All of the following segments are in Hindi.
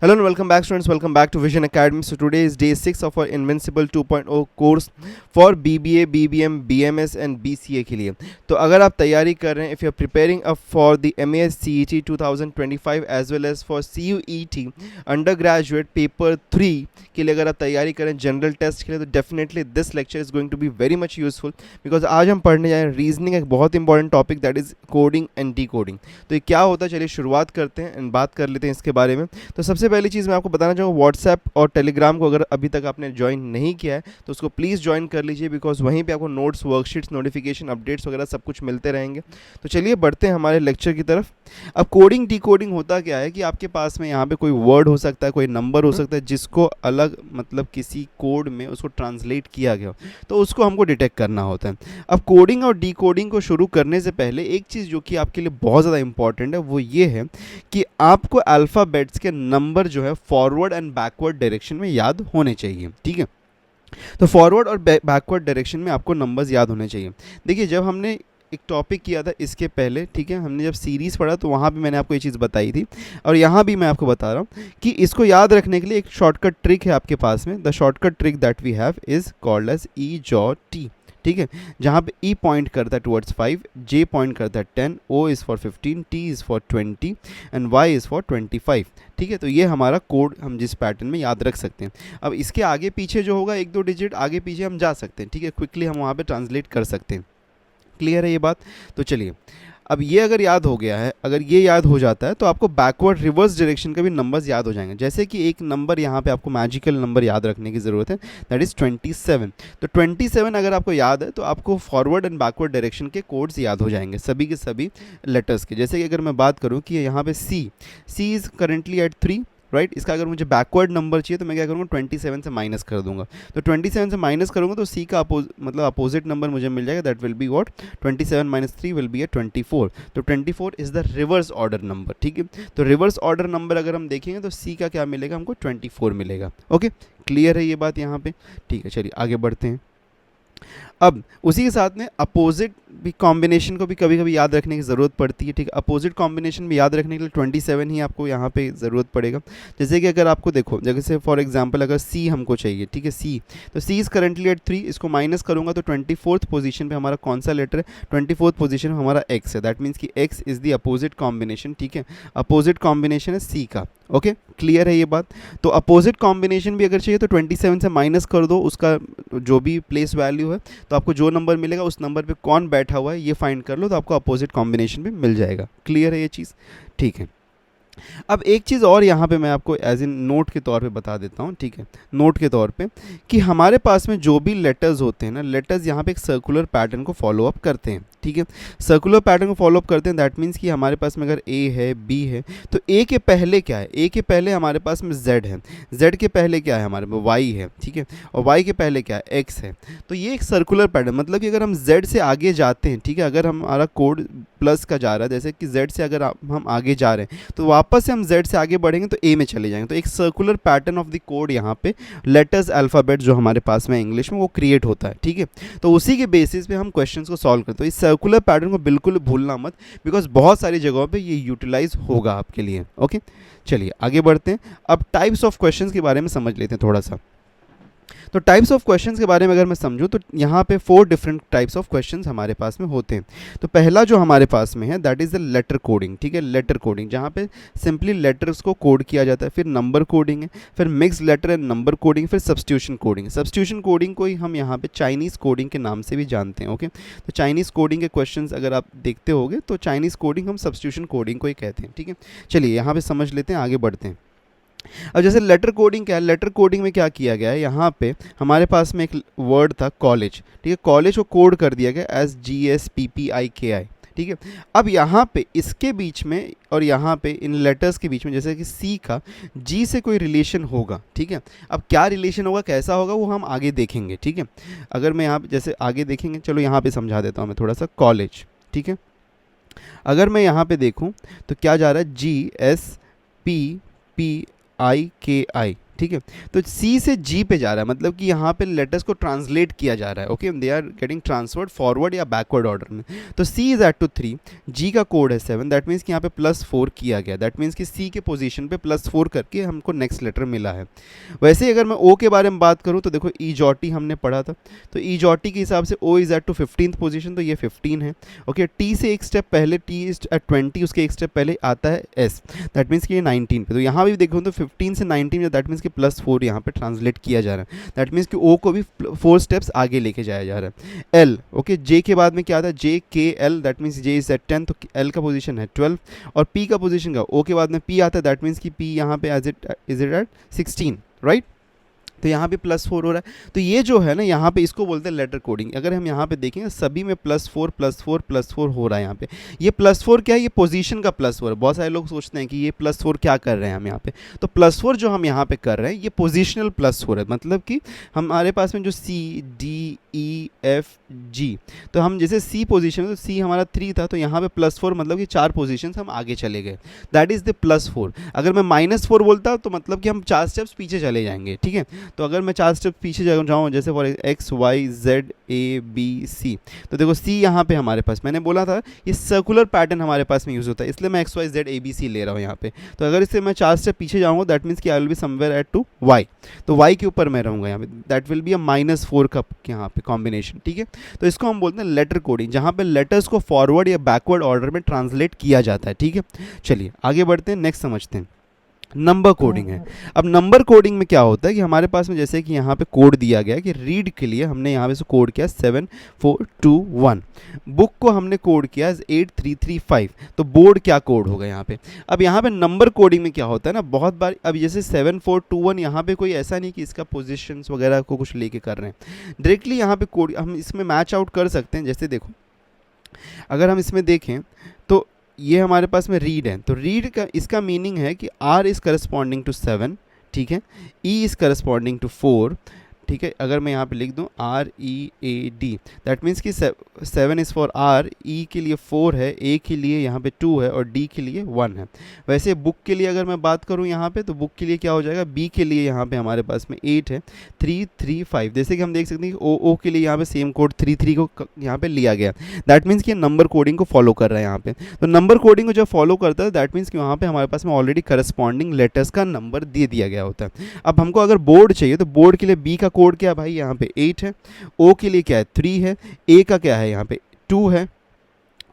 Hello and welcome back students, welcome back to Vision Academy. So today is day 6 of our Invincible 2.0 course for BBA, BBM, BMS and BCA के लिए. तो अगर आप तैयारी कर रहे हैं, if you are preparing up for the MAS CET 2025 as well as for CUET undergraduate paper 3 के लिए अगर आप तैयारी करें जनरल टेस्ट के लिए, तो definitely this lecture is going to be very much useful because आज हम पढ़ने जाए रीजनिंग, एक बहुत important topic that is coding and decoding. तो ये क्या होता है, चलिए शुरुआत करते हैं एंड बात कर लेते हैं इसके बारे में. तो सबसे पहली चीज़ मैं आपको बताना चाहूँगा, व्हाट्सएप और टेलीग्राम को अगर अभी तक आपने ज्वाइन नहीं किया है तो उसको प्लीज़ ज्वाइन कर लीजिए बिकॉज वहीं पे आपको नोट्स, वर्कशीट्स, नोटिफिकेशन, अपडेट्स वगैरह सब कुछ मिलते रहेंगे. तो चलिए बढ़ते हैं हमारे लेक्चर की तरफ. अब कोडिंग डी कोडिंग होता क्या है कि आपके पास में यहाँ पे कोई वर्ड हो सकता है, कोई नंबर हो सकता है जिसको अलग मतलब किसी कोड में उसको ट्रांसलेट किया गया हो, तो उसको हमको डिटेक्ट करना होता है. अब कोडिंग और डी कोडिंग को शुरू करने से पहले एक चीज़ जो कि आपके लिए बहुत ज़्यादा इंपॉर्टेंट है वो ये है कि आपको अल्फ़ाबेट्स के नंबर जो है फॉरवर्ड एंड बैकवर्ड डायरेक्शन में याद होने चाहिए. ठीक है, तो फॉरवर्ड और बैकवर्ड डायरेक्शन में आपको नंबर्स याद होने चाहिए. देखिए, जब हमने एक टॉपिक किया था इसके पहले, ठीक है, हमने जब सीरीज़ पढ़ा तो वहाँ भी मैंने आपको ये चीज़ बताई थी और यहाँ भी मैं आपको बता रहा हूँ कि इसको याद रखने के लिए एक शॉर्टकट ट्रिक है आपके पास में. The shortcut trick that we have is called as EJOT. ठीक है, जहाँ पे E पॉइंट करता है टुवर्ड्स 5, J पॉइंट करता है 10, O is for 15, T is for 20 and Y is for 25. ठीक है, तो ये हमारा कोड हम जिस पैटर्न में याद रख सकते हैं. अब इसके आगे पीछे जो होगा, एक दो डिजिट आगे पीछे हम जा सकते हैं. ठीक है, क्विकली हम वहाँ पे ट्रांसलेट कर सकते हैं. क्लियर है ये बात? तो चलिए, अब ये अगर याद हो गया है, अगर ये याद हो जाता है तो आपको बैकवर्ड रिवर्स डायरेक्शन का भी नंबर्स याद हो जाएंगे. जैसे कि एक नंबर यहाँ पे आपको मैजिकल नंबर याद रखने की ज़रूरत है, दैट इज़ 27. तो 27 अगर आपको याद है तो आपको फॉरवर्ड एंड बैकवर्ड डायरेक्शन के कोड्स याद हो जाएंगे, सभी के सभी लेटर्स के. जैसे कि अगर मैं बात करूँ कि यहाँ पे C is currently eight 3, right. इसका अगर मुझे बैकवर्ड नंबर चाहिए तो मैं क्या करूँगा, 27 से माइनस कर दूंगा. तो 27 से माइनस करूँगा तो C का मतलब अपोजिट नंबर मुझे मिल जाएगा, that will be what, 27 minus 3 will be 24. तो 24 is the reverse order number. ठीक है, तो रिवर्स ऑर्डर नंबर अगर हम देखेंगे तो C का क्या मिलेगा, हमको 24 मिलेगा. ओके, क्लियर है ये बात यहाँ पे? ठीक है, चलिए आगे बढ़ते हैं. अब उसी के साथ में अपोजिट भी कॉम्बिनेशन को भी कभी कभी याद रखने की ज़रूरत पड़ती है. ठीक है, अपोजिट कॉम्बिनेशन भी याद रखने के लिए 27 ही आपको यहाँ पे ज़रूरत पड़ेगा. जैसे कि अगर आपको देखो, जैसे फॉर एग्जांपल अगर C हमको चाहिए, ठीक है, C, तो C इज़ करेंटली एट 3, इसको माइनस करूँगा तो 24th पोजीशन पे हमारा कौन सा लेटर है, 24th पोजीशन में हमारा X है. दैट मीन्स कि X is the opposite combination. ठीक है, अपोजिट कॉम्बिनेशन है C का. ओके, क्लियर है ये बात? तो अपोजिट कॉम्बिनेशन भी अगर चाहिए तो 27 से माइनस कर दो उसका जो भी प्लेस वैल्यू है, तो आपको जो नंबर मिलेगा उस नंबर पे कौन बैठा हुआ है ये फाइंड कर लो, तो आपको अपोजिट कॉम्बिनेशन भी मिल जाएगा. क्लियर है ये चीज़? ठीक है. अब एक चीज़ और यहाँ पे मैं आपको एज इन नोट के तौर पे बता देता हूँ. ठीक है, नोट के तौर पे कि हमारे पास में जो भी लेटर्स होते हैं ना, लेटर्स यहाँ पे एक सर्कुलर पैटर्न को फॉलो अप करते हैं. ठीक है, सर्कुलर पैटर्न को फॉलो अप करते हैं. दैट मीन्स कि हमारे पास में अगर A है, B है, तो A के पहले क्या है, A के पहले हमारे पास में Z है, Z के पहले क्या है हमारे में Y है. ठीक है, और Y के पहले क्या है, X है. तो ये एक सर्कुलर पैटर्न, मतलब कि अगर हम Z से आगे जाते हैं, ठीक है, अगर हमारा कोड प्लस का जा रहा है, जैसे कि Z से अगर हम आगे जा रहे हैं तो वापस से हम Z से आगे बढ़ेंगे तो A में चले जाएंगे. तो एक circular pattern of the code यहाँ पे लेटर्स, अल्फ़ाबेट जो हमारे पास में इंग्लिश में वो क्रिएट होता है. ठीक है, तो उसी के बेसिस पे हम क्वेश्चंस को सॉल्व करते हैं. इस सर्कुलर पैटर्न को बिल्कुल भूलना मत बिकॉज बहुत सारी जगहों पे ये यूटिलाइज होगा आपके लिए. ओके, चलिए आगे बढ़ते हैं. अब टाइप्स ऑफ क्वेश्चंस के बारे में समझ लेते हैं थोड़ा सा. तो टाइप्स ऑफ क्वेश्चंस के बारे में अगर मैं समझूं तो यहाँ पे 4 डिफरेंट टाइप्स ऑफ क्वेश्चंस हमारे पास में होते हैं. तो पहला जो हमारे पास में है that is the letter coding. ठीक है, लेटर कोडिंग जहाँ पे सिंपली लेटर्स को कोड किया जाता है. फिर नंबर कोडिंग है, फिर mix letter and number coding, फिर सब्स्टिट्यूशन कोडिंग. सब्स्टिट्यूशन कोडिंग को ही हम यहाँ पे चाइनीज़ कोडिंग के नाम से भी जानते हैं. ओके, तो चाइनीज़ कोडिंग के क्वेश्चन अगर आप देखते होगे तो चाइनीज़ कोडिंग हम सब्स्टिट्यूशन कोडिंग को ही कहते हैं. ठीक है, चलिए यहाँ पर समझ लेते हैं, आगे बढ़ते हैं. अब जैसे लेटर कोडिंग क्या है, लेटर कोडिंग में क्या किया गया है, यहाँ पे हमारे पास में एक वर्ड था कॉलेज. ठीक है, कॉलेज को कोड कर दिया गया एज GSPPIKI. ठीक है, अब यहाँ पे इसके बीच में और यहाँ पे इन लेटर्स के बीच में जैसे कि C का G से कोई रिलेशन होगा. ठीक है, अब क्या रिलेशन होगा, कैसा होगा, वो हम आगे देखेंगे. ठीक है, अगर मैं यहाँ पे जैसे आगे देखेंगे, चलो यहाँ पे समझा देता हूँ मैं थोड़ा सा. कॉलेज, ठीक है, अगर मैं यहाँ पे देखूँ तो क्या जा रहा है, GSPPIKI. ठीक है। तो सी से जी पे जा रहा है, मतलब कि यहाँ पे लेटर्स को ट्रांसलेट किया जा रहा है, okay, they are getting transferred forward या बैकवर्ड ऑर्डर में। तो C is at to 3, G का कोड है 7, दैट मीन्स कि यहाँ पे +4 किया गया, दैट मीन्स कि सी के पोजीशन पे +4 करके हमको नेक्स्ट लेटर मिला है। वैसे ही अगर मैं ओ के बारे में बात करूँ तो देखो ई जॉटी हमने पढ़ा था, तो ई जॉटी के हिसाब से O is at to 15th position, तो ये 15 है, ओके। टी से एक स्टेप पहले, टी इज एट 20, उसके एक स्टेप पहले आता है एस, दैट मीन्स कि ये 19 पे। तो यहाँ भी देखो तो 15 से 19, दैट मीन्स कि +4 यहाँ पे ट्रांसलेट किया जा रहा है, दैट मीन्स कि ओ को भी 4 स्टेप्स आगे लेके जाया जा रहा है। एल, ओके, जे के बाद में क्या आता है, J K L, that means J is at 10, तो एल का पोजीशन है 12, और पी का पोजीशन का, ओ के बाद में पी आता है, दैट मीन्स कि पी यहाँ पे इज इट एट 16, राइट। तो यहाँ पे +4 हो रहा है। तो ये जो है ना यहाँ पे इसको बोलते हैं लेटर कोडिंग। अगर हम यहाँ पे देखें सभी में +4 +4 +4 हो रहा है यहाँ पे। ये +4 क्या है, ये पोजीशन का +4 है। बहुत सारे लोग सोचते हैं कि ये +4 क्या कर रहे हैं हम यहाँ पे, तो +4 जो हम यहाँ पे कर रहे हैं ये पोजिशनल +4 है, मतलब कि हमारे पास में जो C D E F G, तो हम जैसे C पोजीशन में, तो C हमारा 3 था, तो यहाँ पे +4 मतलब कि 4 पोजीशन हम आगे चले गए, दैट इज़ द +4। अगर मैं -4 बोलता तो मतलब कि हम 4 स्टेप्स पीछे चले जाएंगे, ठीक है। तो अगर मैं 4 स्टेप पीछे जाऊँ, जैसे for X Y Z A B C, तो देखो C यहाँ पे हमारे पास, मैंने बोला था ये सर्कुलर पैटर्न हमारे पास में यूज़ होता है, इसलिए मैं X Y Z A B C ले रहा हूँ यहाँ पे। तो अगर इससे मैं 4 स्टेप पीछे जाऊँगा, दैट मीन्स कि I will be somewhere at to Y, तो Y के ऊपर मैं रहूँगा यहाँ पे, दैट विल बी अ -4 का यहाँ पे कॉम्बिनेशन, ठीक है। तो इसको हम बोलते हैं लेटर कोडिंग, जहाँ पे लेटर्स को फॉरवर्ड या बैकवर्ड ऑर्डर में ट्रांसलेट किया जाता है, ठीक है। चलिए आगे बढ़ते हैं, नेक्स्ट समझते हैं। नंबर कोडिंग है। अब नंबर कोडिंग में क्या होता है कि हमारे पास में जैसे कि यहाँ पे कोड दिया गया है कि रीड के लिए हमने यहाँ पे से कोड किया 7421, बुक को हमने कोड किया 8335, तो बोर्ड क्या कोड होगा यहाँ पे। अब यहाँ पे नंबर कोडिंग में क्या होता है ना, बहुत बार अब जैसे 7421 यहाँ पे कोई ऐसा नहीं कि इसका पोजिशंस वगैरह को कुछ लेके कर रहे हैं, डायरेक्टली यहाँ पे कोड हम इसमें मैच आउट कर सकते हैं। जैसे देखो अगर हम इसमें देखें तो ये हमारे पास में रीड है, तो रीड का इसका मीनिंग है कि R इज़ करस्पॉन्डिंग टू 7, ठीक है, E इज़ करस्पॉन्डिंग टू 4, ठीक है। अगर मैं यहाँ पे लिख दूँ READ, दैट मीन्स कि 7 इज़ फॉर R, E के लिए 4 है, A के लिए यहाँ पे 2 है और D के लिए 1 है। वैसे बुक के लिए अगर मैं बात करूँ यहाँ पे, तो बुक के लिए क्या हो जाएगा, B के लिए यहाँ पे हमारे पास में 8 है, 335, जैसे कि हम देख सकते हैं कि O के लिए यहाँ पे सेम कोड 33 को यहाँ पे लिया गया, दैट मीन्स कि नंबर कोडिंग को फॉलो कर रहा है यहाँ पे। तो नंबर कोडिंग को जब फॉलो करता है, दैट मीन्स कि वहाँ पे हमारे पास में ऑलरेडी करस्पॉन्डिंग लेटर्स का नंबर दे दिया गया होता है। अब हमको अगर बोर्ड चाहिए, तो बोर्ड के लिए B का कोड क्या है भाई, यहाँ पे 8 है, O के लिए क्या है 3 है, A का क्या है यहाँ पे 2 है,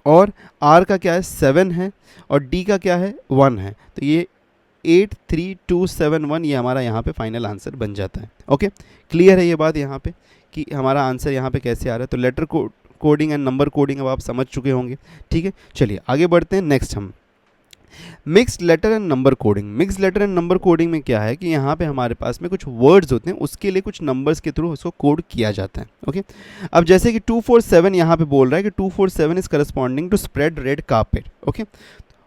और R का क्या है 7 है, और D का क्या है 1 है। तो ये 83271 ये हमारा यहाँ पे फाइनल आंसर बन जाता है। ओके, क्लियर है ये बात यहाँ पे कि हमारा आंसर यहाँ पे कैसे आ रहा है। तो letter coding and number coding अब आप समझ चुके होंगे, ठीक है। चलिए आगे बढ़ते हैं, नेक्स्ट हम mixed letter and number coding. Mixed letter and number coding में क्या है कि यहाँ पे हमारे पास में कुछ वर्ड्स होते हैं, उसके लिए कुछ नंबर्स के थ्रू उसको कोड किया जाता है। ओके, अब जैसे कि 247 यहाँ पे बोल रहा है कि 247 is corresponding to spread red carpet. Okay,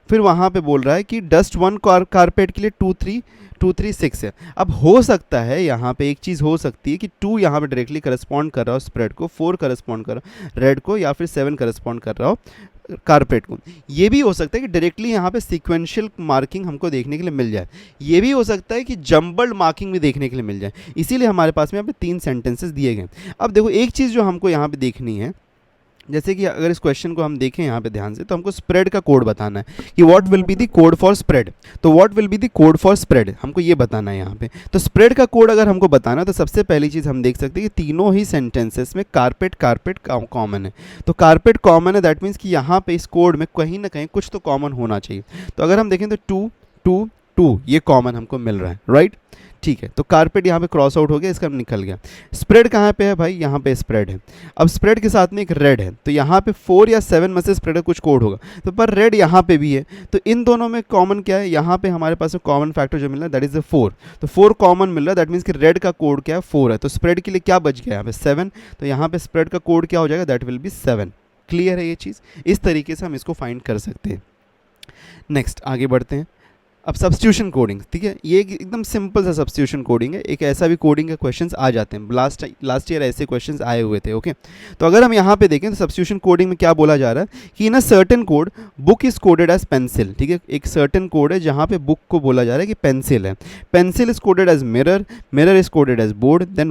फिर वहाँ पे बोल रहा है कि डस्ट 1 कारपेट के लिए 236 है। अब हो सकता है यहाँ पे एक चीज़ हो सकती है कि 2 यहाँ पे डायरेक्टली करस्पॉन्ड कर रहा हो स्प्रेड को, 4 करस्पॉन्ड कर रहा हो रेड को, या फिर 7 करस्पॉन्ड कर रहा हो कारपेट को। ये भी हो सकता है कि डायरेक्टली यहाँ पे सीक्वेंशियल मार्किंग हमको देखने के लिए मिल जाए। ये भी हो सकता है कि जंबल्ड मार्किंग भी देखने के लिए मिल जाए, इसीलिए हमारे पास में यहाँ पे 3 सेंटेंसेस दिए गए। अब देखो एक चीज़ जो हमको यहाँ पे देखनी है, जैसे कि अगर इस क्वेश्चन को हम देखें यहाँ पे ध्यान से, तो हमको स्प्रेड का कोड बताना है कि what will be the code for spread. तो what will be the code for spread हमको ये बताना है यहाँ पे। तो स्प्रेड का कोड अगर हमको बताना है, तो सबसे पहली चीज़ हम देख सकते हैं कि तीनों ही सेंटेंसेस में कारपेट कॉमन है। तो कारपेट कॉमन है, दैट मीन्स कि यहाँ पे इस कोड में कहीं ना कहीं कुछ तो कॉमन होना चाहिए। तो अगर हम देखें तो 2 2 2 ये कॉमन हमको मिल रहा है, राइट, ठीक है। तो कारपेट यहाँ पे क्रॉस आउट हो गया, इसका निकल गया। स्प्रेड कहाँ पे है भाई, यहाँ पे स्प्रेड है। अब स्प्रेड के साथ में एक रेड है, तो यहाँ पे 4 या 7 में से स्प्रेड का कुछ कोड होगा, तो पर रेड यहाँ पे भी है। तो इन दोनों में कॉमन क्या है, यहाँ पे हमारे पास कॉमन फैक्टर जो मिल रहा है दैट इज 4। तो 4 कॉमन मिल रहा है, दैट मीन्स कि रेड का कोड क्या है 4 है। तो स्प्रेड के लिए क्या बच गया यहाँ पे 7, तो यहाँ पे स्प्रेड का कोड क्या हो जाएगा, दैट विल बी 7। क्लियर है ये चीज़, इस तरीके से हम इसको फाइंड कर सकते हैं। नेक्स्ट आगे बढ़ते हैं। अब सब्स्टिट्यूशन कोडिंग, ठीक है, ये एकदम सिंपल सा सब्स्टिट्यूशन कोडिंग है। एक ऐसा भी कोडिंग के क्वेश्चंस आ जाते हैं, लास्ट ईयर ऐसे क्वेश्चंस आए हुए थे। ओके, तो अगर हम यहाँ पे देखें तो सब्स्टिट्यूशन कोडिंग में क्या बोला जा रहा है कि in a certain code book is coded as pencil, ठीक है, एक सर्टेन कोड है जहाँ पे बुक को बोला जा रहा है कि पेंसिल है, pencil is coded as mirror, mirror is coded as board, then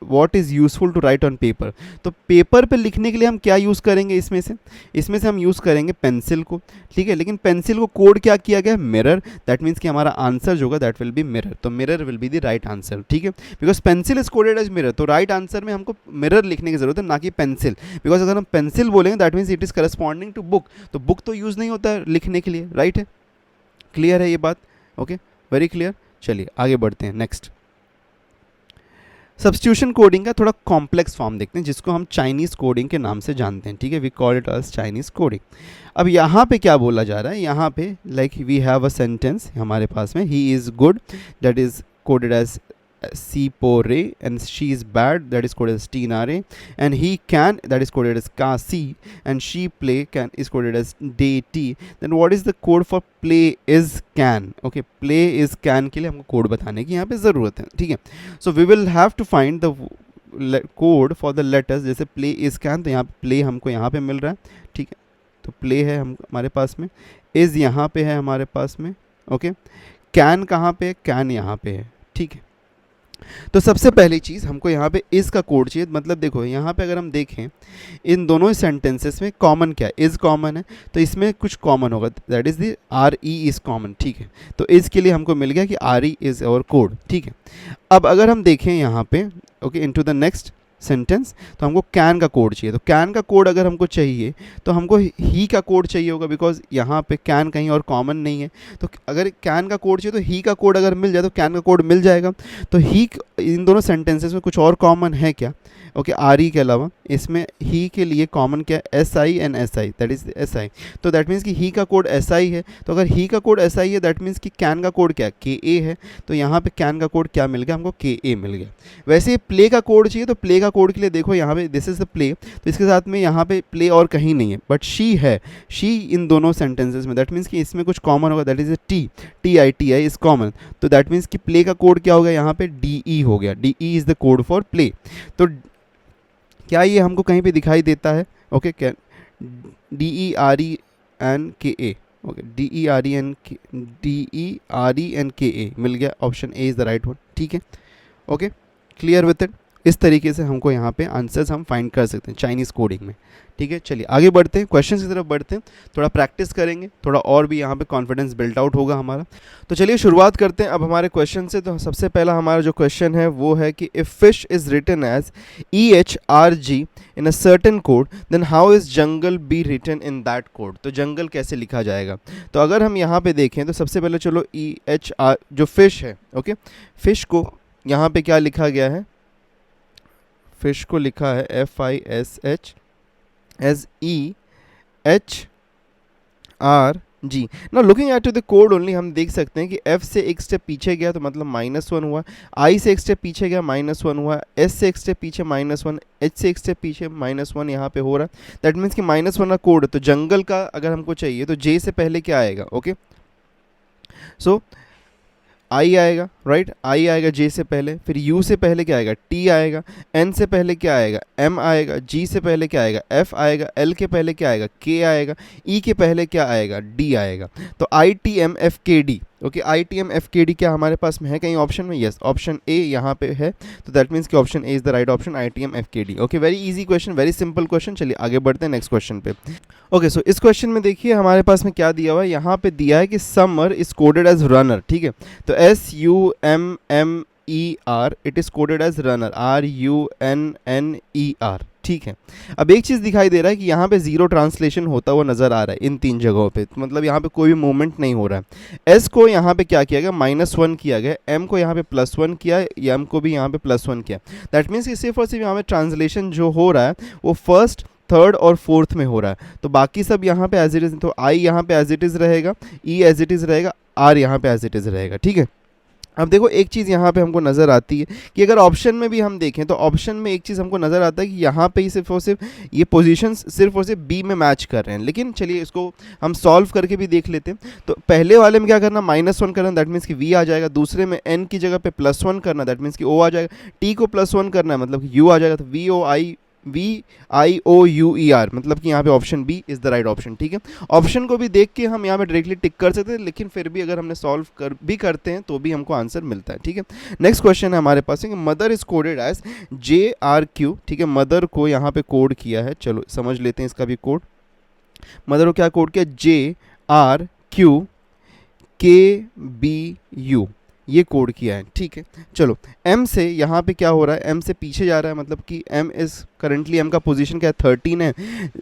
what is useful to write on paper. तो पेपर पे लिखने के लिए हम क्या यूज़ करेंगे, इसमें से हम यूज़ करेंगे पेंसिल को, ठीक है, लेकिन पेंसिल को कोड क्या किया गया, मिरर, दैट मीन्स कि हमारा आंसर जो होगा दैट विल बी मिरर, तो mirror will be the right answer, ठीक है, because pencil is coded as mirror, तो राइट आंसर में हमको मिरर लिखने की जरूरत है, ना कि पेंसिल, बिकॉज अगर हम पेंसिल बोलेंगे that means it is corresponding to book, तो बुक तो यूज़ नहीं होता है लिखने के लिए, राइट है, क्लियर है ये बात, ओके, वेरी क्लियर। चलिए आगे बढ़ते हैं, नेक्स्ट सब्स्टिट्यूशन कोडिंग का थोड़ा कॉम्प्लेक्स फॉर्म देखते हैं जिसको हम चाइनीज़ कोडिंग के नाम से जानते हैं, ठीक है, we call it as Chinese coding. अब यहाँ पे क्या बोला जा रहा है, यहाँ पे like we have a sentence हमारे पास में, he is good, that is coded as Sipore, and she is bad, that is coded as Tinare, and he can, that is coded as Kasi, and she play can is coded as Deti. Then what is the code for play is can? Okay, play is can के लिए हमको कोड बताने की यहाँ पे ज़रूरत है, ठीक है, so we will have to find the code for the letters, जैसे play is can, तो यहाँ पे play हमको यहाँ पे मिल रहा है, ठीक है, तो play है हमारे पास में, is यहाँ पे है हमारे पास में, ओके, can कहाँ पे है, can यहाँ पे है, ठीक है। तो सबसे पहली चीज़ हमको यहाँ पे इज़ का कोड चाहिए, मतलब देखो यहाँ पे अगर हम देखें इन दोनों सेंटेंसेस में कॉमन क्या है, इज़ कॉमन है, तो इसमें कुछ कॉमन होगा, that is the are E is common, ठीक है, तो इज़ के लिए हमको मिल गया कि R E is our code, ठीक है। अब अगर हम देखें यहाँ पे okay into the next sentence, तो हमको कैन का कोड चाहिए, तो कैन का कोड अगर हमको चाहिए तो हमको ही का कोड चाहिए होगा, बिकॉज यहाँ पे कैन कहीं और कॉमन नहीं है, तो अगर कैन का कोड चाहिए तो ही का कोड अगर मिल जाए तो कैन का कोड मिल जाएगा। तो ही इन दोनों सेंटेंसेस में कुछ और कॉमन है क्या, ओके, आर ई के अलावा इसमें ही के लिए कॉमन क्या है, S I and S I, that is S I, तो दैट मीन्स कि ही का कोड एस आई है, तो अगर ही का कोड एस आई है दैट मीन्स कि कैन का कोड क्या है, के ए है, तो यहाँ पे कैन का कोड क्या मिल गया हमको, के ए मिल गया। वैसे प्ले का कोड चाहिए, तो प्ले का कोड के लिए देखो यहाँ पे दिस इज द प्ले, तो इसके साथ में यहाँ पे प्ले और कहीं नहीं है, बट शी है, शी इन दोनों सेंटेंसेस में, दैट मीन्स कि इसमें कुछ कॉमन होगा, that is A T I is common, तो दैट मीन्स कि प्ले का कोड क्या हो गया यहाँ पे, डी ई हो गया, D E is the code for play. तो क्या ये हमको कहीं पे दिखाई देता है, ओके, क्या D E R E N K A, okay, D E R E N K A मिल गया, option A is the right one, ठीक है, ओके, क्लियर विथ इट। इस तरीके से हमको यहाँ पे आंसर्स हम फाइंड कर सकते हैं चाइनीज़ कोडिंग में, ठीक है। चलिए आगे बढ़ते हैं, क्वेश्चन की तरफ बढ़ते हैं, थोड़ा प्रैक्टिस करेंगे, थोड़ा और भी यहाँ पे कॉन्फिडेंस बिल्ट आउट होगा हमारा। तो चलिए शुरुआत करते हैं अब हमारे क्वेश्चन से। तो सबसे पहला हमारा जो क्वेश्चन है वो है कि if fish is written as EHRG in a certain code then how is jungle be written in that code. तो जंगल कैसे लिखा जाएगा, तो अगर हम यहाँ पे देखें तो सबसे पहले चलो EHR जो फिश है, ओके, फिश को यहाँ पे क्या लिखा गया है, फिश को लिखा है FISH एज EHRG। ना looking at the code only हम देख सकते हैं कि F से एक स्टेप पीछे गया तो मतलब -1 हुआ, I से एक स्टेप पीछे गया -1 हुआ, S से एक स्टेप पीछे -1, H से एक स्टेप पीछे -1 यहाँ पे हो रहा है, दैट मीन्स कि -1 का कोड है। तो जंगल का अगर हमको चाहिए तो J से पहले क्या आएगा, ओके, सो आई आएगा, राइट, आई आएगा J से पहले, फिर U से पहले क्या आएगा, T आएगा, N से पहले क्या आएगा, M आएगा, G से पहले क्या आएगा, F आएगा, L के पहले क्या आएगा, K आएगा, E के पहले क्या आएगा, D आएगा। तो ITMFKD, ओके, ITMFKD क्या हमारे पास में है कहीं ऑप्शन में, यस, ऑप्शन ए यहाँ पे है, तो दैट मीन्स कि option A is the right option, ITMFKD। Okay, very easy question, very simple question. चलिए आगे बढ़ते हैं नेक्स्ट क्वेश्चन पे। ओके, सो इस क्वेश्चन में देखिए हमारे पास में क्या दिया हुआ है, यहाँ पे दिया है कि summer is coded as runner, ठीक है, तो SUMMER it is coded as runner, RUNNER, ठीक है। अब एक चीज़ दिखाई दे रहा है कि यहाँ पे जीरो ट्रांसलेशन होता हुआ नज़र आ रहा है इन तीन जगहों पे, तो मतलब यहाँ पे कोई भी मूवमेंट नहीं हो रहा है। S को यहाँ पे क्या किया गया, -1 किया गया, M को यहाँ पे +1 किया, M को भी यहाँ पे +1 किया, दैट मीन्स कि सिर्फ और सिर्फ यहाँ पे ट्रांसलेशन जो हो रहा है वो फर्स्ट, थर्ड और फोर्थ में हो रहा है, तो बाकी सब यहाँ पे एज इट इज़, तो I यहाँ पे एज इट इज़ रहेगा, E एज इट इज़ रहेगा, R यहाँ पे एज इट इज़ रहेगा, ठीक है। अब देखो एक चीज़ यहाँ पे हमको नज़र आती है कि अगर ऑप्शन में भी हम देखें तो ऑप्शन में एक चीज़ हमको नज़र आता है कि यहाँ पे ही सिर्फ और सिर्फ ये पोजीशंस सिर्फ और सिर्फ बी में मैच कर रहे हैं। लेकिन चलिए इसको हम सॉल्व करके भी देख लेते हैं। तो पहले वाले में क्या करना, -1 करना, दैट मीन्स कि वी आ जाएगा। दूसरे में एन की जगह पे +1 करना, दैट मीन्स कि ओ आ जाएगा। टी को +1 करना है मतलब कि यू आ जाएगा। तो VIOUER मतलब कि यहाँ पे option B is the right option. ठीक है, ऑप्शन को भी देख के हम यहाँ पे डायरेक्टली टिक कर सकते हैं, लेकिन फिर भी अगर हमने सॉल्व कर भी करते हैं तो भी हमको आंसर मिलता है। ठीक है, नेक्स्ट क्वेश्चन है हमारे पास है mother is coded as JRQ। ठीक है, मदर को यहाँ पे कोड किया है, चलो समझ लेते हैं इसका भी कोड। मदर को क्या कोड किया, JRQKBU ये कोड किया है। ठीक है, चलो m से यहाँ पे क्या हो रहा है, m से पीछे जा रहा है, मतलब कि m इज़ करंटली m का पोजीशन क्या है 13 है,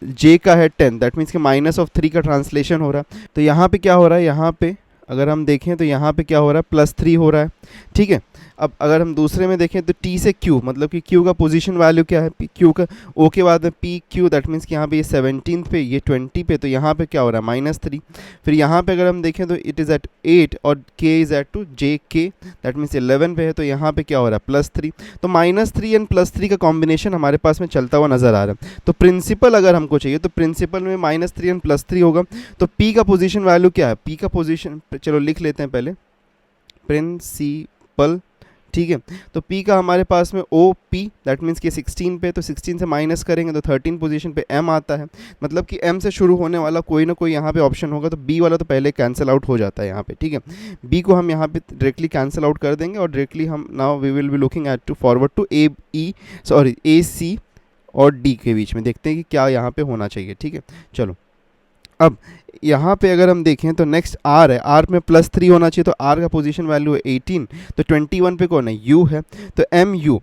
j का है 10, दैट मीन्स कि -3 का ट्रांसलेशन हो रहा है। तो यहाँ पे क्या हो रहा है, यहाँ पे अगर हम देखें तो यहाँ पे क्या हो रहा है, +3 हो रहा है। ठीक है, अब अगर हम दूसरे में देखें तो t से q मतलब कि q का पोजीशन वैल्यू क्या है, q का o के बाद में PQ, दैट मीन्स कि यहाँ पे ये 17 पे, ये 20 पे, तो यहाँ पे क्या हो रहा है -3। फिर यहाँ पे अगर हम देखें तो इट इज़ एट 8 और k is at to JK, that means 11 पे है, तो यहाँ पे क्या हो रहा है +3। तो -3 एंड +3 का कॉम्बिनेशन हमारे पास में चलता हुआ नज़र आ रहा है। तो प्रिंसिपल अगर हमको चाहिए तो प्रिंसिपल में -3 एंड +3 होगा। तो p का पोजीशन वैल्यू क्या है, p का पोजीशन चलो लिख लेते हैं पहले, प्रिंसिपल। ठीक है, तो p का हमारे पास में OP दैट मीन्स कि 16 पे, तो 16 से माइनस करेंगे तो 13 पोजीशन पे m आता है, मतलब कि m से शुरू होने वाला कोई ना कोई यहाँ पे ऑप्शन होगा। तो b वाला तो पहले कैंसिल आउट हो जाता है यहाँ पे। ठीक है, b को हम यहाँ पे डायरेक्टली कैंसिल आउट कर देंगे और डायरेक्टली हम now we will be looking at to forward to AC और D के बीच में, देखते हैं कि क्या यहाँ पे होना चाहिए। ठीक है, चलो अब यहाँ पे अगर हम देखें तो नेक्स्ट R है, R में +3 होना चाहिए, तो R का पोजीशन वैल्यू है 18, तो 21 पे कौन है, U है। तो MU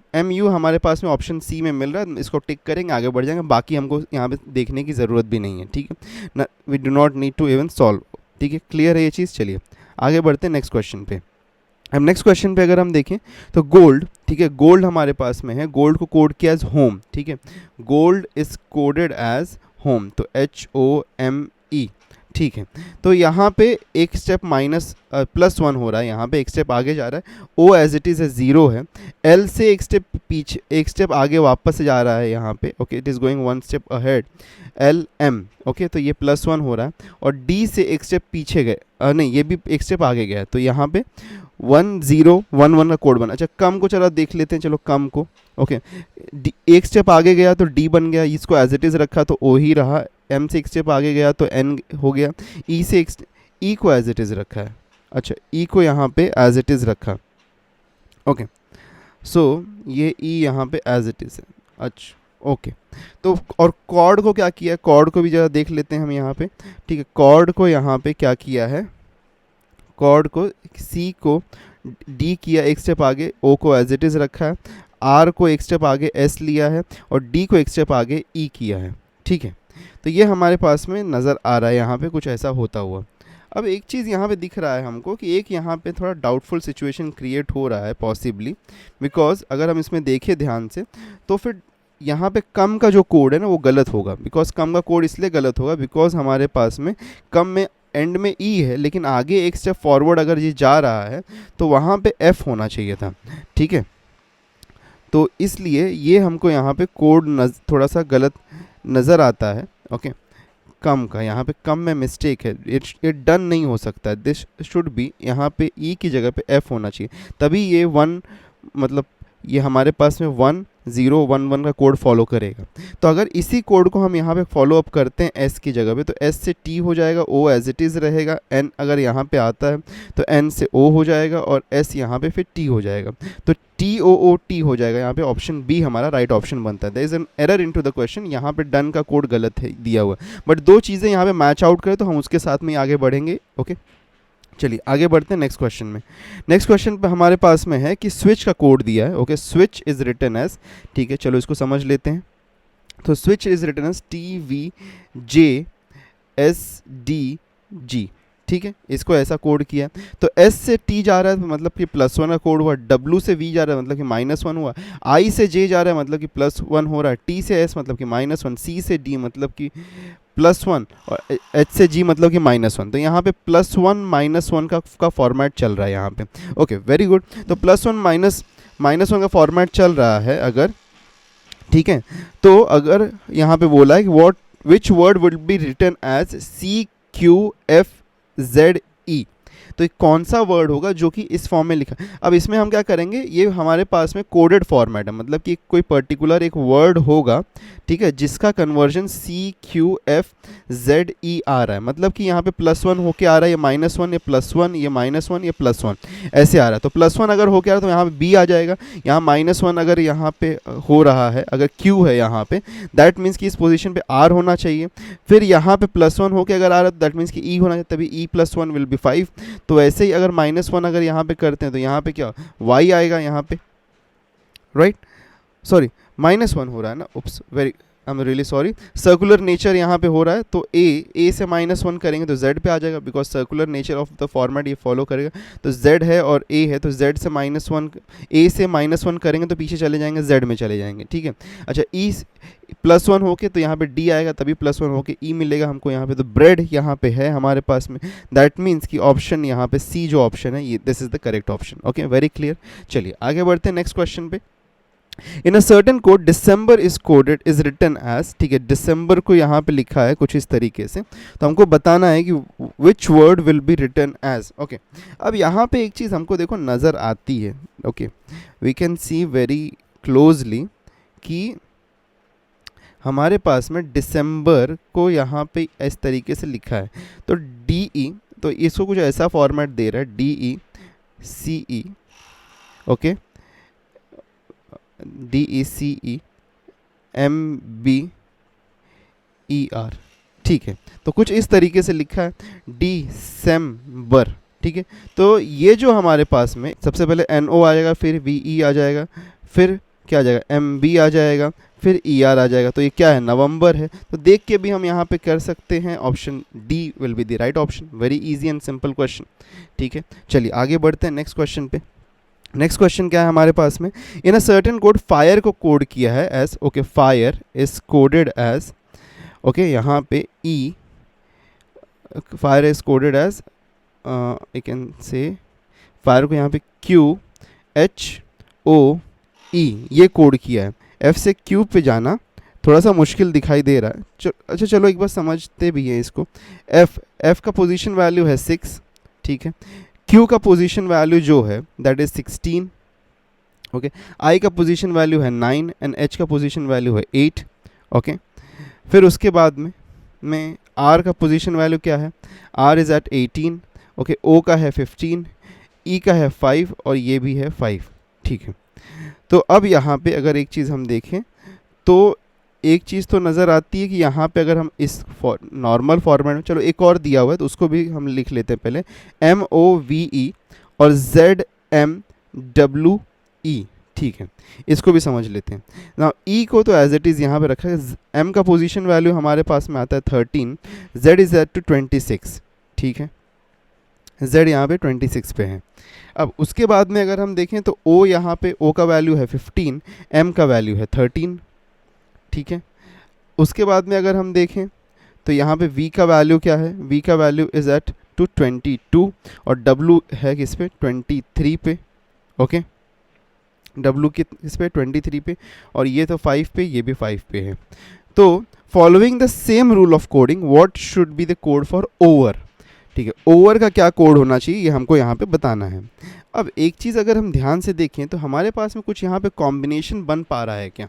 हमारे पास में ऑप्शन C में मिल रहा है, इसको टिक करेंगे, आगे बढ़ जाएंगे, बाकी हमको यहाँ पे देखने की ज़रूरत भी नहीं है। ठीक है, we do not need to even solve. ठीक है, क्लियर है ये चीज़। चलिए आगे बढ़ते हैं नेक्स्ट क्वेश्चन पे। अब नेक्स्ट क्वेश्चन पे अगर हम देखें तो गोल्ड, ठीक है, गोल्ड हमारे पास में है, गोल्ड को कोड किया एज होम। ठीक है, gold is coded age home, तो HOME। ठीक है, तो यहाँ पे एक स्टेप +1 हो रहा है, यहाँ पे एक स्टेप आगे जा रहा है, O एज इट इज़ 0 है, L से एक स्टेप पीछे, एक स्टेप आगे वापस से जा रहा है यहाँ पे, okay, it is going 1 step ahead, LM, okay, तो ये +1 हो रहा है। और D से एक स्टेप पीछे गए, नहीं ये भी एक स्टेप आगे गया, तो यहाँ पे 1011 का कोड बना। अच्छा कम को चलो देख लेते हैं, चलो कम को, ओके, एक स्टेप आगे गया तो D बन गया, इसको एज इट इज़ रखा तो O ही रहा, M से एक स्टेप आगे गया तो N हो गया, E से E को एज इट इज़ रखा है, अच्छा E को यहाँ पे एज इट इज़ रखा, ओके, सो ये E यहाँ पे एज इट इज़ है। अच्छा ओके, तो और कॉर्ड को क्या किया है, कॉर्ड को भी ज़रा देख लेते हैं हम यहाँ पे। ठीक है, कॉर्ड को यहाँ पे क्या किया है, कॉर्ड को C को D किया एक स्टेप आगे, O को एज इट इज़ रखा है, R को एक स्टेप आगे S लिया है और D को एक स्टेप आगे E किया है। ठीक है, तो ये हमारे पास में नज़र आ रहा है यहाँ पे कुछ ऐसा होता हुआ। अब एक चीज़ यहाँ पे दिख रहा है हमको कि एक यहाँ पे थोड़ा डाउटफुल सिचुएशन क्रिएट हो रहा है पॉसिबली, बिकॉज अगर हम इसमें देखें ध्यान से तो फिर यहाँ पे कम का जो कोड है ना वो गलत होगा। बिकॉज कम का कोड इसलिए गलत होगा बिकॉज हमारे पास में कम में एंड में E है, लेकिन आगे एक स्टेप फॉरवर्ड अगर ये जा रहा है तो वहाँ पे F होना चाहिए था। ठीक है, तो इसलिए ये हमको यहाँ पे कोड थोड़ा सा गलत नज़र आता है। ओके, कम का यहाँ पे कम में मिस्टेक है, इट डन नहीं हो सकता, दिस शुड बी यहाँ पे E की जगह पे F होना चाहिए, तभी ये 1 मतलब ये हमारे पास में 1011 का कोड फॉलो करेगा। तो अगर इसी कोड को हम यहाँ पे फॉलो अप करते हैं S की जगह पे तो S से T हो जाएगा, O एज इट इज़ रहेगा, N अगर यहाँ पे आता है तो N से O हो जाएगा और S यहाँ पे फिर T हो जाएगा, तो TOOT हो जाएगा। यहाँ पे ऑप्शन बी हमारा राइट ऑप्शन बनता है। There is an error into the question, यहाँ पे डन का कोड गलत है दिया हुआ, बट दो चीज़ें यहाँ पे मैच आउट करें तो हम उसके साथ में आगे बढ़ेंगे। ओके, चलिए आगे बढ़ते हैं नेक्स्ट क्वेश्चन में। नेक्स्ट क्वेश्चन पे हमारे पास में है कि स्विच का कोड दिया है। Okay, switch is written as, ठीक है चलो इसको समझ लेते हैं। तो switch is written as TVJSDG। ठीक है, इसको ऐसा कोड किया है। तो S से T जा रहा है मतलब कि +1 का कोड हुआ, W से V जा रहा है मतलब कि -1 हुआ, I से J जा रहा है मतलब कि +1 हो रहा है, T से S मतलब कि -1, C से D मतलब कि +1 और H से G मतलब कि -1। तो यहाँ पे +1 -1 का फॉर्मेट चल रहा है यहाँ पे। Okay, very good. तो +1 -1 का फॉर्मेट चल रहा है अगर, ठीक है, तो अगर यहाँ पे बोला है कि which word will be written as CQFZE, तो एक कौन सा वर्ड होगा जो कि इस फॉर्म में लिखा। अब इसमें हम क्या करेंगे, ये हमारे पास में कोडेड फॉर्मेट है, मतलब कि कोई पर्टिकुलर एक वर्ड होगा, ठीक है, जिसका कन्वर्जन CQFZE आ रहा है, मतलब कि यहाँ पे +1 होके आ रहा है, ये -1, ये +1, ये -1, ये +1 ऐसे आ रहा है। तो +1 अगर होके आ रहा है तो यहाँ पे B आ जाएगा, यहाँ -1 अगर यहाँ पे हो रहा है, अगर Q है यहाँ पे, दैट मीन्स कि इस पोजीशन पे R होना चाहिए। फिर यहाँ पे +1 होके अगर आ रहा है तो दैट मीन्स कि E होना चाहिए, तभी E+1 विल बी 5। तो ऐसे ही अगर -1 अगर यहाँ पे करते हैं तो यहाँ पे क्या Y आएगा यहाँ पे, राइट, सॉरी -1 हो रहा है ना, oops, very I am really sorry, circular nature यहाँ पे हो रहा है, तो A से -1 करेंगे तो Z पे आ जाएगा, because circular nature of the format ये फॉलो करेगा। तो Z है और A है, तो Z से -1, A से -1 करेंगे तो पीछे चले जाएंगे, Z में चले जाएंगे, ठीक है। अच्छा, E +1 होके तो यहाँ पे D आएगा, तभी +1 होके E मिलेगा हमको यहाँ पे। तो ब्रेड यहाँ पे है हमारे पास में, दैट मीन्स कि ऑप्शन यहाँ पे C जो ऑप्शन है, ये this is the correct option. Okay, very clear. चलिए आगे बढ़ते हैं नेक्स्ट क्वेश्चन पे। In a certain code December is coded is written as, ठीक है, दिसंबर को यहाँ पे लिखा है कुछ इस तरीके से, तो हमको बताना है कि which word will be written as. Okay, अब यहाँ पे एक चीज़ हमको देखो नज़र आती है, okay, we can see very closely कि हमारे पास में दिसंबर को यहाँ पे इस तरीके से लिखा है, तो DE, तो इसको कुछ ऐसा फॉर्मेट दे रहा है, DECE, ओके, DECEMBER, ठीक है, तो कुछ इस तरीके से लिखा है दिसंबर, ठीक है। तो ये जो हमारे पास में सबसे पहले NO आ जाएगा, फिर VE आ जाएगा, फिर क्या आ जाएगा MB आ जाएगा, फिर ER आ जाएगा, तो ये क्या है, नवंबर है। तो देख के भी हम यहाँ पे कर सकते हैं, option D will be the right option. Very easy and simple question, ठीक है। चलिए आगे बढ़ते हैं नेक्स्ट क्वेश्चन पे। नेक्स्ट क्वेश्चन क्या है हमारे पास में, in a certain code fire को कोड किया है as, okay, fire is coded as, okay, यहाँ पे E, fire is coded as, I can say fire को यहाँ पे QHOE ये कोड किया है। F से Q पे जाना थोड़ा सा मुश्किल दिखाई दे रहा है, अच्छा चलो एक बार समझते भी हैं इसको। F का पोजीशन वैल्यू है 6, ठीक है, Q का पोजीशन वैल्यू जो है दैट इज 16, ओके, I का पोजीशन वैल्यू है 9 एंड H का पोजीशन वैल्यू है 8, ओके। फिर उसके बाद में R का पोजीशन वैल्यू क्या है, R is at 18, okay, O का है 15, E का है 5 और ये भी है 5, ठीक है। तो अब यहाँ पे अगर एक चीज़ हम देखें तो एक चीज़ तो नज़र आती है कि यहाँ पे अगर हम इस नॉर्मल फॉर्मेट में, चलो एक और दिया हुआ है तो उसको भी हम लिख लेते हैं पहले, MOVE और ZMWE, ठीक है, इसको भी समझ लेते हैं ना। E को तो एज इट इज़ यहाँ पे रखा है, M का पोजीशन वैल्यू हमारे पास में आता है 13, Z इज़ एट टू 26, ठीक है, Z यहाँ पे 26 पे है। अब उसके बाद में अगर हम देखें तो O यहाँ पे, O का वैल्यू है 15, M का वैल्यू है 13, ठीक है। उसके बाद में अगर हम देखें तो यहाँ पे V का वैल्यू क्या है, V का वैल्यू इज़ एट टू 22 और W है किस पे, 23 पे, ओके, W किस पे, 23 पे, और ये तो 5 पे, ये भी 5 पे है। तो following the same rule of coding what should be the code for over, ठीक है, ओवर का क्या कोड होना चाहिए ये हमको यहाँ पे बताना है। अब एक चीज़ अगर हम ध्यान से देखें तो हमारे पास में कुछ यहाँ पे कॉम्बिनेशन बन पा रहा है क्या।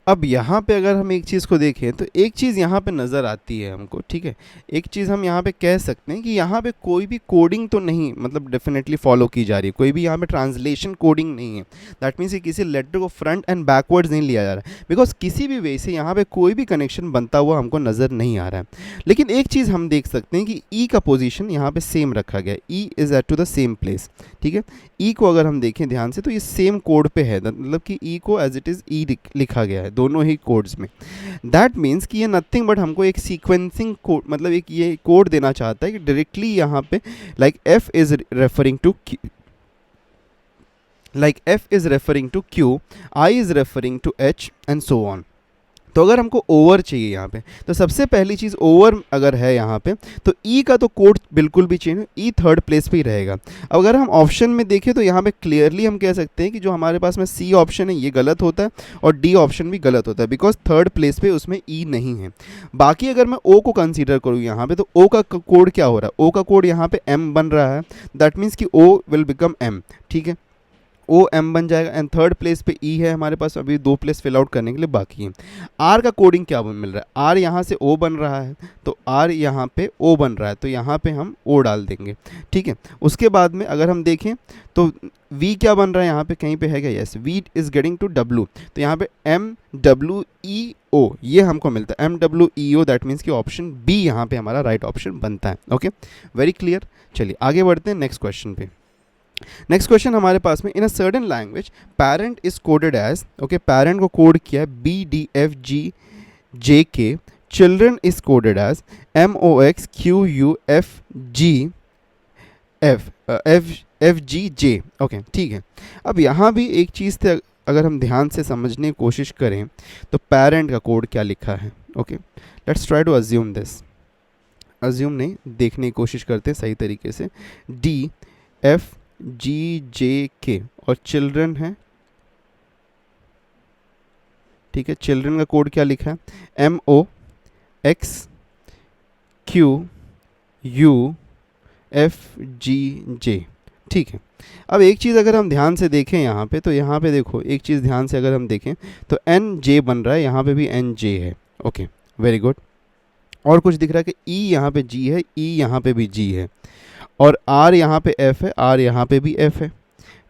अब यहाँ पे अगर हम एक चीज़ को देखें तो एक चीज़ यहाँ पे नज़र आती है हमको, ठीक है, एक चीज़ हम यहाँ पे कह सकते हैं कि यहाँ पे कोई भी कोडिंग तो नहीं, मतलब डेफिनेटली फॉलो की जा रही है, कोई भी यहाँ पे ट्रांसलेशन कोडिंग नहीं है। दैट मीन्स कि किसी लेटर को फ्रंट एंड बैकवर्ड्स नहीं लिया जा रहा है, बिकॉज किसी भी वे से यहाँ पे कोई भी कनेक्शन बनता हुआ हमको नज़र नहीं आ रहा है। लेकिन एक चीज़ हम देख सकते हैं कि ई का पोजिशन यहाँ पे सेम रखा गया है, E is at to the same place, ठीक है। ई को अगर हम देखें ध्यान से तो ये सेम कोड पे है, मतलब कि ई को एज इट इज़ ई लिखा गया है, दोनों ही कोड्स में। दैट मीन्स कि ये नथिंग बट हमको एक सीक्वेंसिंग कोड, मतलब एक ये कोड देना चाहता है कि डायरेक्टली यहाँ पे like f is referring to q, I is referring to h and so on. तो अगर हमको ओवर चाहिए यहाँ पे, तो सबसे पहली चीज़ ओवर अगर है यहाँ पे, तो ई का तो कोड बिल्कुल भी चेंज, ई थर्ड प्लेस पे ही रहेगा। अब अगर हम ऑप्शन में देखें तो यहाँ पे क्लियरली हम कह सकते हैं कि जो हमारे पास में सी ऑप्शन है ये गलत होता है और डी ऑप्शन भी गलत होता है, बिकॉज थर्ड प्लेस पे उसमें ई नहीं है। बाकी अगर मैं ओ को कंसीडर करूँ यहाँ पे, तो ओ का कोड क्या हो रहा है, ओ का कोड यहाँ पे एम बन रहा है, दैट मीन्स कि ओ विल बिकम एम, ठीक है, ओ एम बन जाएगा। एंड थर्ड प्लेस पे ई है हमारे पास, अभी 2 प्लेस फिल आउट करने के लिए बाकी है। आर का कोडिंग क्या मिल रहा है, आर यहाँ से ओ बन रहा है, तो आर यहाँ पे ओ बन रहा है, तो यहाँ पे हम ओ डाल देंगे, ठीक है। उसके बाद में अगर हम देखें तो वी क्या बन रहा है यहाँ पे, कहीं पे है क्या, yes, we is getting to W, तो यहाँ पे एम डब्ल्यू ई ओ ये हमको मिलता है, M W E O, that means कि ऑप्शन बी यहाँ पे हमारा राइट ऑप्शन बनता है। Okay, very clear. चलिए आगे बढ़ते हैं नेक्स्ट क्वेश्चन पे। नेक्स्ट क्वेश्चन हमारे पास में, in a certain language parent is coded as, okay, parent को कोड किया है B D F G J K, children is coded as M O X Q U F G F G J. Okay, ठीक है। अब यहाँ भी एक चीज़ थे, अगर हम ध्यान से समझने की कोशिश करें तो पैरेंट का कोड क्या लिखा है। Okay, let's try to assume this, assume नहीं, देखने की कोशिश करते हैं सही तरीके से। डी एफ जी जे के और चिल्ड्रन है, ठीक है, चिल्ड्रन का कोड क्या लिखा है, M O X Q U F G J, ठीक है। अब एक चीज़ अगर हम ध्यान से देखें यहाँ पे, तो यहाँ पे देखो एक चीज़ ध्यान से अगर हम देखें तो एन जे बन रहा है, यहाँ पे भी एन जे है। Okay, very good. और कुछ दिख रहा है कि ई यहाँ पे जी है, ई यहाँ पे भी जी है, और आर यहाँ पे एफ है, आर यहाँ पे भी एफ है,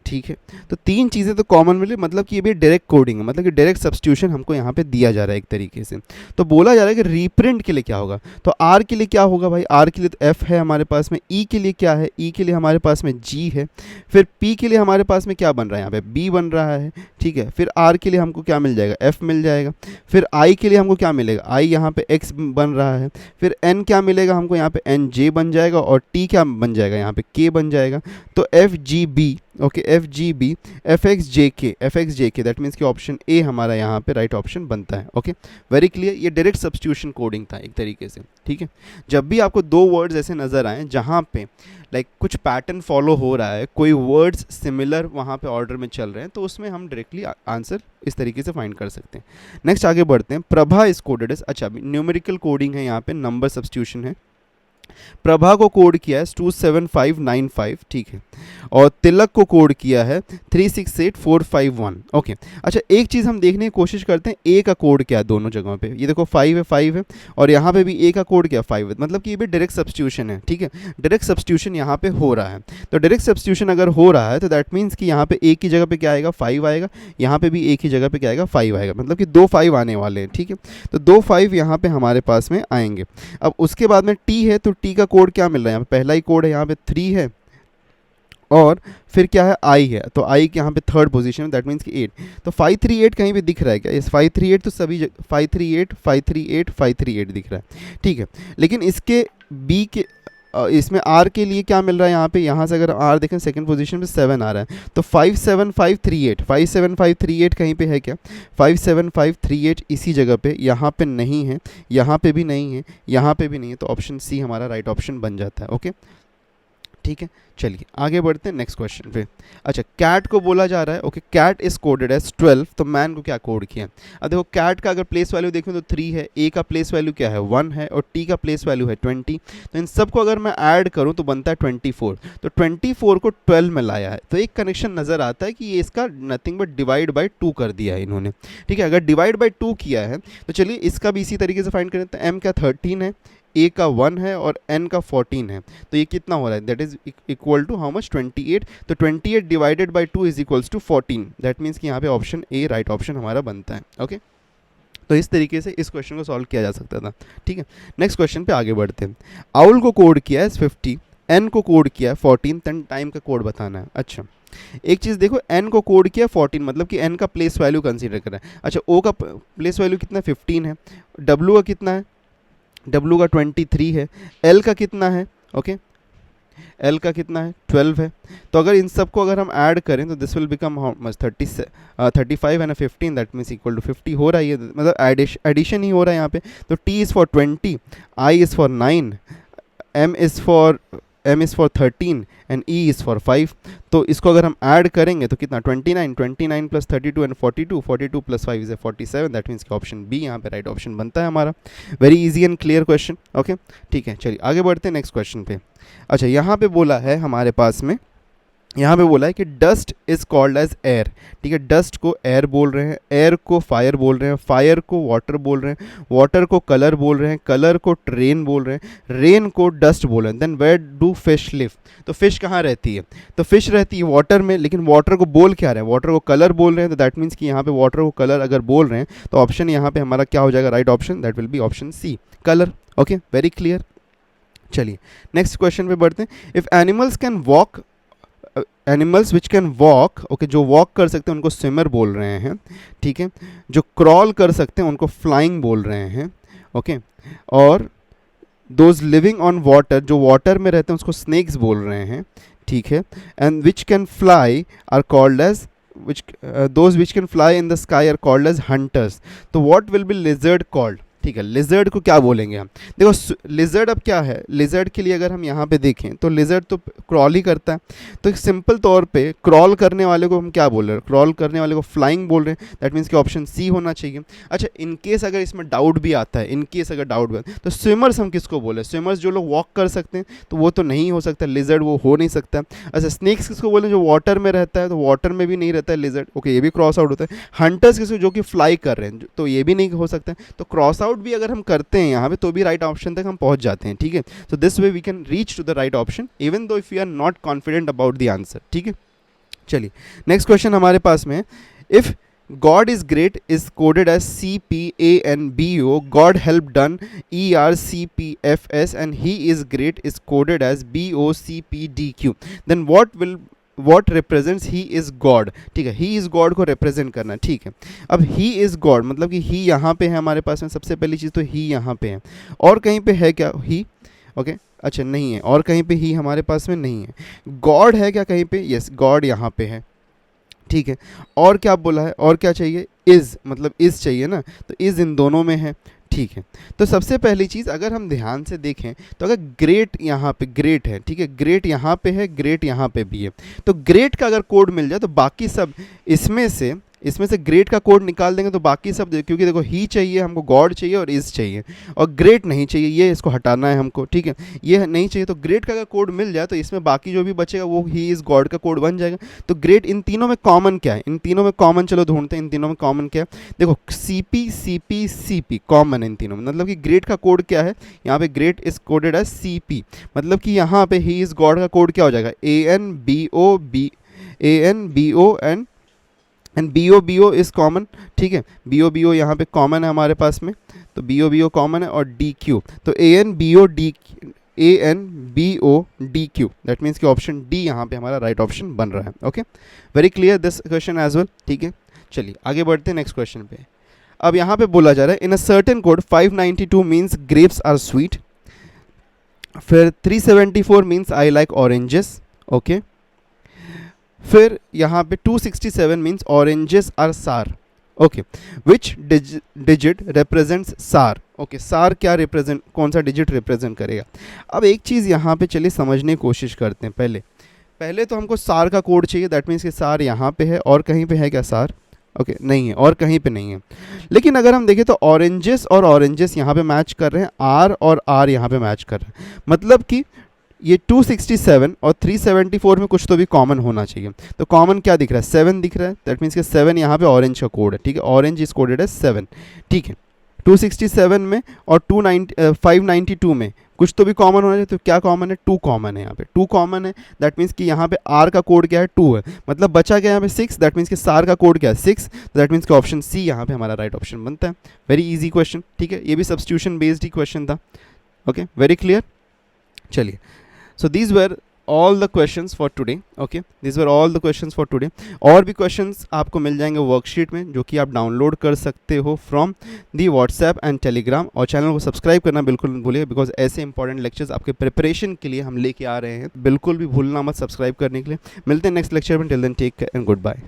ठीक है। तो 3 चीज़ें तो कॉमन मिली, मतलब कि ये भी डायरेक्ट कोडिंग है, मतलब कि डायरेक्ट सब्स्टिट्यूशन हमको यहाँ पे दिया जा रहा है एक तरीके से। तो बोला जा रहा है कि रीप्रिंट के लिए क्या होगा, तो आर के लिए क्या होगा भाई, आर के लिए तो एफ है हमारे पास में, ई के लिए क्या है, ई के लिए हमारे पास में जी है, फिर पी के लिए हमारे पास में क्या बन रहा है, यहाँ पे बी बन रहा है, ठीक है। फिर आर के लिए हमको क्या मिल जाएगा, एफ मिल जाएगा। फिर आई के लिए हमको क्या मिलेगा, आई यहाँ पे एक्स बन रहा है। फिर एन क्या मिलेगा हमको, यहाँ पे एन जे बन जाएगा, और टी क्या बन जाएगा, यहाँ पे के बन जाएगा। तो F G B, okay, F G B F X J K, that means कि ऑप्शन ए हमारा यहाँ पे राइट ऑप्शन बनता है। Okay, very clear. ये डायरेक्ट सब्स्टिट्यूशन कोडिंग था एक तरीके से, ठीक है। जब भी आपको 2 वर्ड्स ऐसे नज़र आए जहाँ पे लाइक कुछ पैटर्न फॉलो हो रहा है, कोई वर्ड्स सिमिलर वहाँ पे ऑर्डर में चल रहे हैं, तो उसमें हम डायरेक्टली आंसर इस तरीके से फाइंड कर सकते हैं। नेक्स्ट आगे बढ़ते हैं। प्रभा इज कोडेड एज, अच्छा न्यूमेरिकल कोडिंग है यहाँ पे, नंबर सब्स्टिट्यूशन है। प्रभा को कोड किया है 27595, ठीक है, और तिलक को कोड किया है 368451। ओके, अच्छा एक चीज़ हम देखने की कोशिश करते हैं, ए का कोड क्या है दोनों जगहों पे, ये देखो 5 है और यहाँ पे भी ए का कोड क्या 5 है, मतलब कि ये भी डायरेक्ट सब्स्टिट्यूशन है, ठीक है। डायरेक्ट सब्स्टिट्यूशन यहाँ पे हो रहा है, तो डायरेक्ट सब्स्टिट्यूशन अगर हो रहा है तो दैट मीन्स कि यहाँ पे ए की जगह पे क्या आएगा, 5 आएगा, यहाँ पे भी ए की जगह पे क्या आएगा, 5 आएगा, मतलब कि 2 5 आने वाले हैं, ठीक है। तो 2 5 यहाँ पे हमारे पास में आएंगे। अब उसके बाद में टी है, तो टी का कोड क्या मिल रहा है, यहाँ पे पहला ही कोड है, यहाँ पे 3 है, और फिर क्या है, आई है, तो आई के यहाँ पे थर्ड पोजीशन में, दैट मीन्स कि 8। तो 538 कहीं पे दिख रहा है क्या, इस 538 तो सभी 538 दिख रहा है, ठीक है। लेकिन इसके बी के इसमें आर के लिए क्या मिल रहा है, यहाँ पे, यहाँ से अगर आर देखें सेकंड पोजीशन पे 7 आ रहा है, तो 57538 कहीं पे है क्या, 57538 इसी जगह पे, यहाँ पे नहीं है, यहाँ पे भी नहीं है, यहाँ पे भी नहीं है, तो ऑप्शन सी हमारा राइट ऑप्शन बन जाता है। ओके, ठीक है। चलिए आगे बढ़ते हैं नेक्स्ट क्वेश्चन पे। अच्छा, कैट को बोला जा रहा है, okay, cat is coded as 12, तो मैन को क्या कोड किया। अब देखो कैट का अगर प्लेस वैल्यू देखें तो 3 है, ए का प्लेस वैल्यू क्या है 1 है, और टी का प्लेस वैल्यू है 20, तो इन सबको अगर मैं ऐड करूं तो बनता है 24, तो 24 को 12 में लाया है, तो एक कनेक्शन नज़र आता है कि ये इसका नथिंग बट डिवाइड बाई 2 कर दिया है इन्होंने, ठीक है। अगर डिवाइड बाई 2 किया है तो चलिए इसका भी इसी तरीके से फाइंड करें, तो एम का 13 है, ए का 1 है, और एन का 14 है, तो ये कितना हो रहा है, that is equal to how much 28, तो 28 divided by 2 is equals to 14, that means कि यहाँ पे ऑप्शन ए राइट ऑप्शन हमारा बनता है। ओके, तो इस तरीके से इस क्वेश्चन को सॉल्व किया जा सकता था, ठीक है। नेक्स्ट क्वेश्चन पे आगे बढ़ते हैं। आउल को कोड किया है 50, एन को कोड किया है 14, तन टाइम का कोड बताना है। अच्छा, एक चीज़ देखो, n को कोड किया 14, मतलब कि n का प्लेस वैल्यू कंसीडर कर रहा है। अच्छा, o का प्लेस वैल्यू कितना 15 है, w का कितना है, w का 23 है, l का कितना है, ओके L का कितना है 12 है। तो अगर इन सब को अगर हम ऐड करें तो this will become how much 35 and 15, that means equal to 50 हो रहा है, ये मतलब एडिशन ही हो रहा है यहाँ पे। तो T is for 20, I is for 9, M is for 13 and E is for 5। तो इसको अगर हम ऐड करेंगे तो कितना 29 plus 32 and 42 plus 5 is 47, that means कि ऑप्शन बी यहाँ पे राइट ऑप्शन बनता है हमारा। Very easy and clear question, okay ठीक है। चलिए आगे बढ़ते हैं नेक्स्ट क्वेश्चन पे। अच्छा, यहाँ पे बोला है हमारे पास में, यहाँ पे बोला है कि dust is called as air, ठीक है। डस्ट को एयर बोल रहे हैं, एयर को फायर बोल रहे हैं, फायर को वाटर बोल रहे हैं, वाटर को कलर बोल रहे हैं, कलर को रेन बोल रहे हैं, रेन को डस्ट बोल रहे हैं। Then where do fish live, तो फिश कहाँ रहती है, तो फिश रहती है वाटर में, लेकिन वाटर को बोल क्या रहे हैं, वाटर को कलर बोल रहे हैं। तो दैट मीन्स कि यहाँ पे वाटर को कलर अगर बोल रहे हैं तो ऑप्शन यहाँ पे हमारा क्या हो जाएगा, right option, that will be option C, colour. Okay, very clear. चलिए नेक्स्ट क्वेश्चन पे बढ़ते हैं। If animals can walk, animals which can walk, okay, जो वॉक कर सकते हैं उनको स्विमर बोल रहे हैं, ठीक है। जो क्रॉल कर सकते हैं उनको फ्लाइंग बोल रहे हैं, ओके। और दोज लिविंग ऑन वाटर, जो वाटर में रहते हैं उसको स्नेक्स बोल रहे हैं, ठीक है। And which can fly are called as those which can fly in the sky are called as hunters. तो what will be lizard called, ठीक है। लिजर्ड को क्या बोलेंगे हम, देखो लिजर्ड अब क्या है, लिजर्ड के लिए अगर हम यहाँ पे देखें तो लिजर्ड तो क्रॉल ही करता है। तो एक सिंपल तौर पे क्रॉल करने वाले को हम क्या बोल रहे हैं, क्रॉल करने वाले को फ्लाइंग बोल रहे हैं, दैट मीन्स कि ऑप्शन सी होना चाहिए। अच्छा, इन केस अगर इसमें डाउट भी आता है, इन केस अगर डाउट भी आता है तो स्विमर्स हम किसको बोले, स्विमर्स जो लोग वॉक कर सकते हैं तो वो तो नहीं हो सकता, लिजर्ड वो हो नहीं सकता। अच्छा, स्नेक्स किसको बोले, जो वाटर में रहता है, तो वाटर में भी नहीं रहता है लिजर्ड, ओके, ये भी क्रॉस आउट होता है। हंटर्स किसको, जो कि फ्लाई कर रहे हैं, तो ये भी नहीं हो सकता है। तो क्रॉस आउट भी अगर हम करते हैं यहाँ पे तो भी राइट ऑप्शन तक हम पहुंच जाते हैं, ठीक है। So this way we can reach to the right option even though if you are not confident about the answer, ठीक है। चलिए नेक्स्ट क्वेश्चन हमारे पास में, if God is great is coded as CPANBO, God help done ERCPFS, and he is great is coded as BOCPDQ, then what represents he is God, ठीक है। he is God को represent करना, ठीक है। अब he is God मतलब कि he यहाँ पे है हमारे पास में, सबसे पहली चीज़ तो he यहाँ पे है, और कहीं पे है क्या he, ओके अच्छा नहीं है, और कहीं पे ही हमारे पास में नहीं है। गॉड है क्या कहीं पे, यस गॉड यहाँ पे है, ठीक है। और क्या बोला है, और क्या चाहिए, इज़, मतलब इज़ चाहिए ना, तो इज़ इन दोनों में है, ठीक है। तो सबसे पहली चीज़ अगर हम ध्यान से देखें तो अगर ग्रेट यहाँ पे ग्रेट है, ठीक है, ग्रेट यहाँ पे है, ग्रेट यहाँ पे भी है, तो ग्रेट का अगर कोड मिल जाए तो बाकी सब इसमें से ग्रेट का कोड निकाल देंगे तो बाकी सब, क्योंकि देखो ही चाहिए हमको, गॉड चाहिए और इज़ चाहिए, और ग्रेट नहीं चाहिए, ये इसको हटाना है हमको, ठीक है, ये नहीं चाहिए। तो ग्रेट का अगर कोड मिल जाए तो इसमें बाकी जो भी बचेगा वो ही इज़ गॉड का कोड बन जाएगा। तो ग्रेट, इन तीनों में कॉमन क्या है, इन तीनों में कॉमन चलो ढूंढते हैं, इन तीनों में कॉमन क्या है। देखो CP कॉमन है इन तीनों में, मतलब कि ग्रेट का कोड क्या है, यहाँ पे great is coded as CP, मतलब कि यहाँ पे ही इज़ गॉड का कोड क्या हो जाएगा, ANBO and BO is common, ठीक है। BO यहाँ पे कॉमन है हमारे पास में, तो BO कॉमन है, और DQ, तो ANBO DQ, दैट मीन्स कि ऑप्शन डी यहाँ पे हमारा राइट ऑप्शन बन रहा है। Okay, very clear this question as well, ठीक है। चलिए आगे बढ़ते हैं नेक्स्ट क्वेश्चन पे। अब यहाँ पे बोला जा रहा है in a certain code 592 means grapes are sweet, फिर 374 means I like oranges, okay, फिर यहाँ पे 267 means oranges are sour, okay, which digit represents sour, okay, sour क्या रिप्रेजेंट, कौन सा डिजिट रिप्रेजेंट करेगा। अब एक चीज़ यहाँ पे चलिए समझने की कोशिश करते हैं। पहले तो हमको सार का कोड चाहिए, दैट मीन्स कि सार यहाँ पे है, और कहीं पे है क्या सार, ओके नहीं है, और कहीं पे नहीं है। लेकिन अगर हम देखें तो ऑरेंजेस और ऑरेंजेस यहाँ पे मैच कर रहे हैं, आर और आर यहाँ पे मैच कर रहे हैं, मतलब कि ये 267 और 374 में कुछ तो भी कॉमन होना चाहिए। तो कॉमन क्या दिख रहा है, 7 दिख रहा है, दैट मीन्स कि 7 यहाँ पे ऑरेंज का कोड है, ठीक है, ऑरेंज इज कोडेड है 7, ठीक है। 267 में और 592 में कुछ तो भी कॉमन होना चाहिए, तो क्या कॉमन है, 2 कॉमन है, यहाँ पे 2 कॉमन है, दैट मीन्स कि यहाँ पे आर का कोड क्या है, 2 है, मतलब बचा क्या यहाँ पे 6, दैट मीन्स कि सार का कोड क्या है 6, दैट मीन्स कि ऑप्शन सी यहाँ पे हमारा राइट ऑप्शन बनता है। वेरी इजी क्वेश्चन, ठीक है, ये भी सब्स्टिट्यूशन बेस्ड ही क्वेश्चन था। Okay, very clear. चलिए, so these were all the questions for today. Okay, this were all the questions for today. और भी क्वेश्चंस आपको मिल जाएंगे वर्कशीट में, जो कि आप डाउनलोड कर सकते हो from the WhatsApp and Telegram. और चैनल को सब्सक्राइब करना बिल्कुल मत भूलिए, बिकॉज ऐसे इंपॉर्टेंट लेक्चर्स आपके प्रिपरेशन के लिए हम लेके आ रहे हैं। बिल्कुल भी भूलना मत सब्सक्राइब करने के लिए। मिलते हैं नेक्स्ट लेक्चर में। Till then take care and good bye.